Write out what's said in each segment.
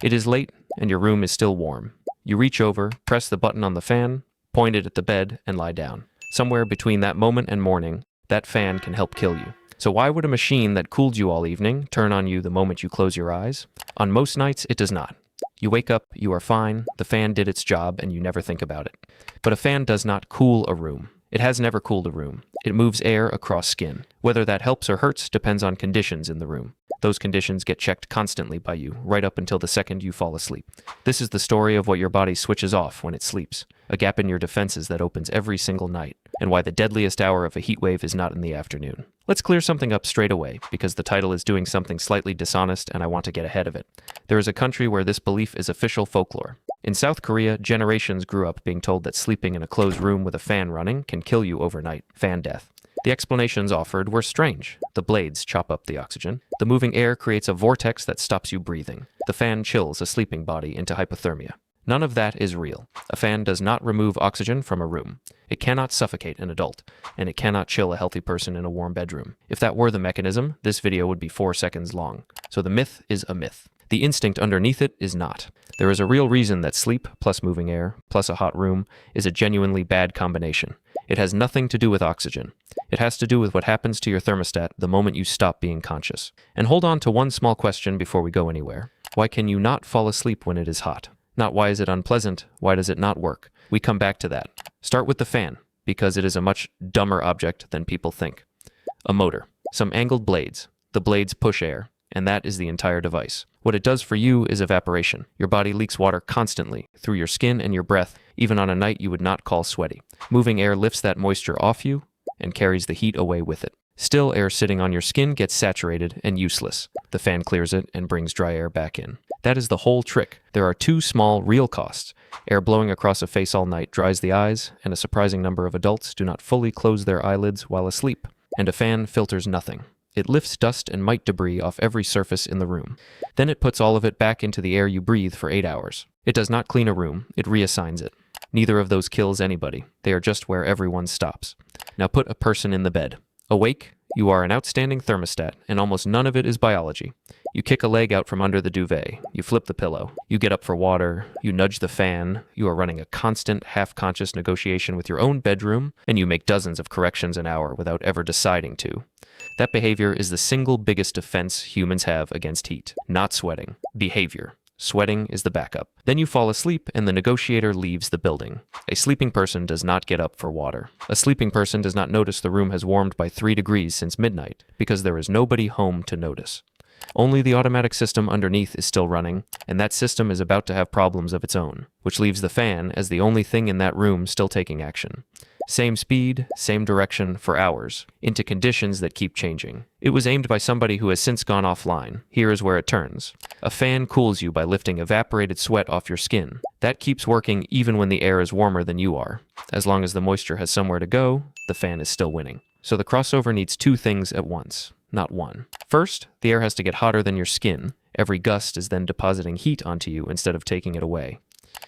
It is late, and your room is still warm. You reach over, press the button on the fan, point it at the bed, and lie down. Somewhere between that moment and morning, that fan can help kill you. So why would a machine that cooled you all evening turn on you the moment you close your eyes? On most nights, it does not. You wake up, you are fine, the fan did its job, and you never think about it. But a fan does not cool a room. It has never cooled a room. It moves air across skin. Whether that helps or hurts depends on conditions in the room. Those conditions get checked constantly by you, right up until the second you fall asleep. This is the story of what your body switches off when it sleeps, a gap in your defenses that opens every single night, and why the deadliest hour of a heat wave is not in the afternoon. Let's clear something up straight away, because the title is doing something slightly dishonest and I want to get ahead of it. There is a country where this belief is official folklore. In South Korea, generations grew up being told that sleeping in a closed room with a fan running can kill you overnight, fan death. The explanations offered were strange. The blades chop up the oxygen. The moving air creates a vortex that stops you breathing. The fan chills a sleeping body into hypothermia. None of that is real. A fan does not remove oxygen from a room. It cannot suffocate an adult, and it cannot chill a healthy person in a warm bedroom. If that were the mechanism, this video would be 4 seconds long. So the myth is a myth. The instinct underneath it is not. There is a real reason that sleep plus moving air plus a hot room is a genuinely bad combination. It has nothing to do with oxygen. It has to do with what happens to your thermostat the moment you stop being conscious. And hold on to one small question before we go anywhere. Why can you not fall asleep when it is hot? Not why is it unpleasant, why does it not work? We come back to that. Start with the fan, because it is a much dumber object than people think. A motor. Some angled blades. The blades push air, and that is the entire device. What it does for you is evaporation. Your body leaks water constantly, through your skin and your breath, even on a night you would not call sweaty. Moving air lifts that moisture off you, and carries the heat away with it. Still air sitting on your skin gets saturated and useless. The fan clears it and brings dry air back in. That is the whole trick. There are two small, real costs. Air blowing across a face all night dries the eyes, and a surprising number of adults do not fully close their eyelids while asleep. And a fan filters nothing. It lifts dust and mite debris off every surface in the room. Then it puts all of it back into the air you breathe for 8 hours. It does not clean a room, it reassigns it. Neither of those kills anybody. They are just where everyone stops. Now put a person in the bed. Awake, you are an outstanding thermostat, and almost none of it is biology. You kick a leg out from under the duvet. You flip the pillow. You get up for water. You nudge the fan. You are running a constant, half-conscious negotiation with your own bedroom, and you make dozens of corrections an hour without ever deciding to. That behavior is the single biggest defense humans have against heat. Not sweating. Behavior. Sweating is the backup. Then you fall asleep and the negotiator leaves the building. A sleeping person does not get up for water. A sleeping person does not notice the room has warmed by 3 degrees since midnight, because there is nobody home to notice. Only the automatic system underneath is still running, and that system is about to have problems of its own, which leaves the fan as the only thing in that room still taking action. Same speed, same direction for hours, into conditions that keep changing. It was aimed by somebody who has since gone offline. Here is where it turns. A fan cools you by lifting evaporated sweat off your skin. That keeps working even when the air is warmer than you are. As long as the moisture has somewhere to go, the fan is still winning. So the crossover needs 2 things at once, not one. First, the air has to get hotter than your skin. Every gust is then depositing heat onto you instead of taking it away.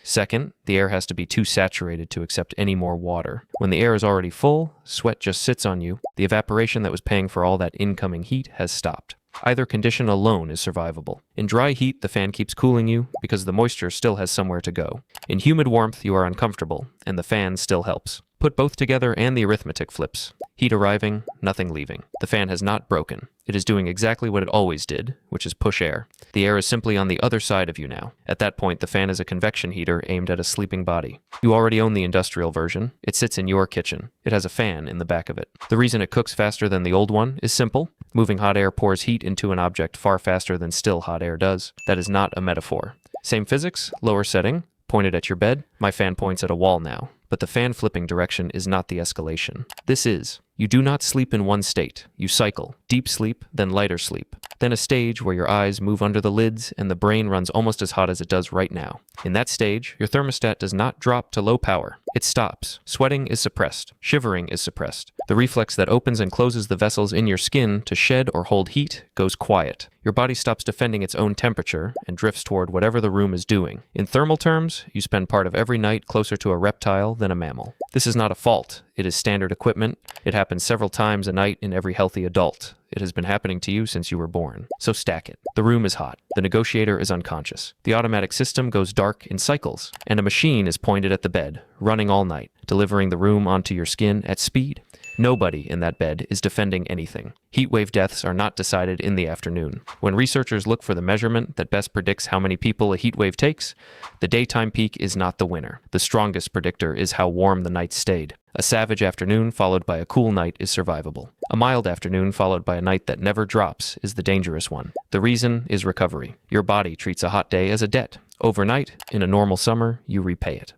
Second, the air has to be too saturated to accept any more water. When the air is already full, sweat just sits on you. The evaporation that was paying for all that incoming heat has stopped. Either condition alone is survivable. In dry heat, the fan keeps cooling you because the moisture still has somewhere to go. In humid warmth, you are uncomfortable, and the fan still helps. Put both together and the arithmetic flips. Heat arriving, nothing leaving. The fan has not broken. It is doing exactly what it always did, which is push air. The air is simply on the other side of you now. At that point, the fan is a convection heater aimed at a sleeping body. You already own the industrial version. It sits in your kitchen. It has a fan in the back of it. The reason it cooks faster than the old one is simple. Moving hot air pours heat into an object far faster than still hot air does. That is not a metaphor. Same physics, lower setting, pointed at your bed. My fan points at a wall now. But the fan flipping direction is not the escalation. This is, you do not sleep in one state. You cycle. Deep sleep, then lighter sleep. Then a stage where your eyes move under the lids and the brain runs almost as hot as it does right now. In that stage, your thermostat does not drop to low power. It stops. Sweating is suppressed. Shivering is suppressed. The reflex that opens and closes the vessels in your skin to shed or hold heat goes quiet. Your body stops defending its own temperature and drifts toward whatever the room is doing. In thermal terms, you spend part of every night closer to a reptile than a mammal. This is not a fault. It is standard equipment. It happens several times a night in every healthy adult. It has been happening to you since you were born. So stack it. The room is hot. The negotiator is unconscious. The automatic system goes dark in cycles. And a machine is pointed at the bed, running all night, delivering the room onto your skin at speed. Nobody in that bed is defending anything. Heatwave deaths are not decided in the afternoon. When researchers look for the measurement that best predicts how many people a heatwave takes, the daytime peak is not the winner. The strongest predictor is how warm the night stayed. A savage afternoon followed by a cool night is survivable. A mild afternoon followed by a night that never drops is the dangerous one. The reason is recovery. Your body treats a hot day as a debt. Overnight, in a normal summer, you repay it.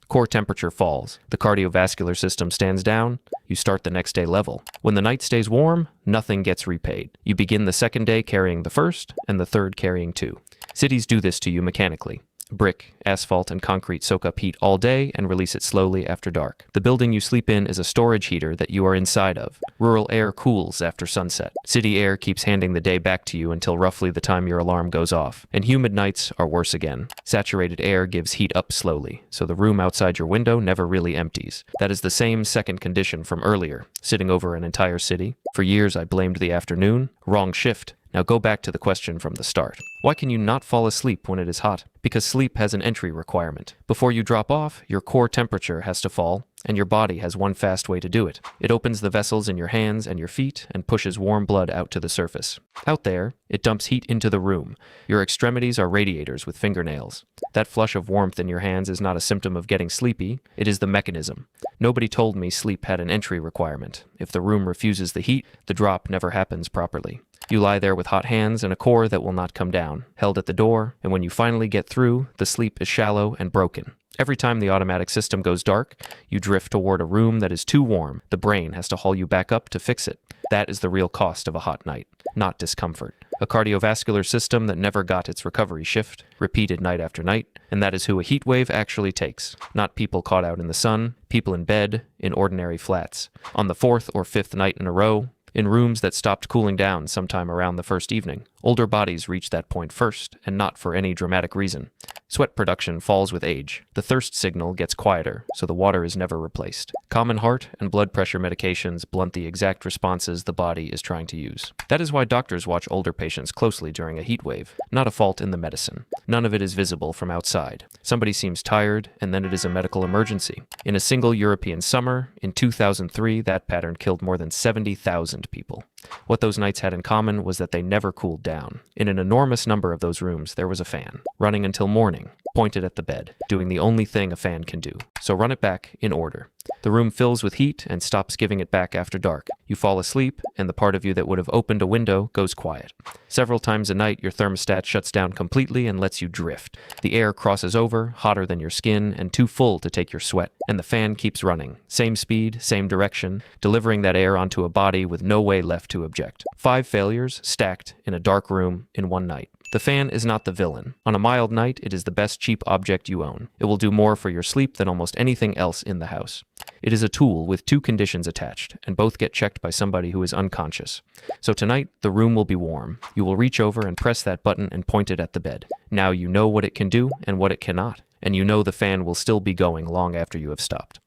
Core temperature falls. The cardiovascular system stands down. You start the next day level. When the night stays warm, nothing gets repaid. You begin the second day carrying the first, and the third carrying two. Cities do this to you mechanically. Brick, asphalt, and concrete soak up heat all day and release it slowly after dark. The building you sleep in is a storage heater that you are inside of. Rural air cools after sunset. City air keeps handing the day back to you until roughly the time your alarm goes off. And humid nights are worse again. Saturated air gives heat up slowly, so the room outside your window never really empties. That is the same second condition from earlier, sitting over an entire city. For years I blamed the afternoon. Wrong shift. Now go back to the question from the start. Why can you not fall asleep when it is hot? Because sleep has an entry requirement. Before you drop off, your core temperature has to fall, and your body has one fast way to do it. It opens the vessels in your hands and your feet and pushes warm blood out to the surface. Out there, it dumps heat into the room. Your extremities are radiators with fingernails. That flush of warmth in your hands is not a symptom of getting sleepy, it is the mechanism. Nobody told me sleep had an entry requirement. If the room refuses the heat, the drop never happens properly. You lie there with hot hands and a core that will not come down, held at the door, and when you finally get through, the sleep is shallow and broken. Every time the automatic system goes dark, you drift toward a room that is too warm. The brain has to haul you back up to fix it. That is the real cost of a hot night, not discomfort. A cardiovascular system that never got its recovery shift, repeated night after night, and that is who a heat wave actually takes. Not people caught out in the sun, people in bed, in ordinary flats. On the fourth or fifth night in a row, in rooms that stopped cooling down sometime around the first evening. Older bodies reach that point first, and not for any dramatic reason. Sweat production falls with age. The thirst signal gets quieter, so the water is never replaced. Common heart and blood pressure medications blunt the exact responses the body is trying to use. That is why doctors watch older patients closely during a heat wave. Not a fault in the medicine. None of it is visible from outside. Somebody seems tired, and then it is a medical emergency. In a single European summer, in 2003, that pattern killed more than 70,000 people. What those nights had in common was that they never cooled down. In an enormous number of those rooms, there was a fan, running until morning, pointed at the bed, doing the only thing a fan can do. So run it back in order. The room fills with heat and stops giving it back after dark. You fall asleep, and the part of you that would have opened a window goes quiet. Several times a night, your thermostat shuts down completely and lets you drift. The air crosses over, hotter than your skin, and too full to take your sweat. And the fan keeps running. Same speed, same direction, delivering that air onto a body with no way left to object. 5 failures stacked in a dark room in one night. The fan is not the villain. On a mild night, it is the best cheap object you own. It will do more for your sleep than almost anything else in the house. It is a tool with 2 conditions attached, and both get checked by somebody who is unconscious. So tonight, the room will be warm. You will reach over and press that button and point it at the bed. Now you know what it can do and what it cannot, and you know the fan will still be going long after you have stopped.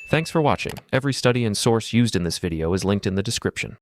Thanks for watching. Every study and source used in this video is linked in the description.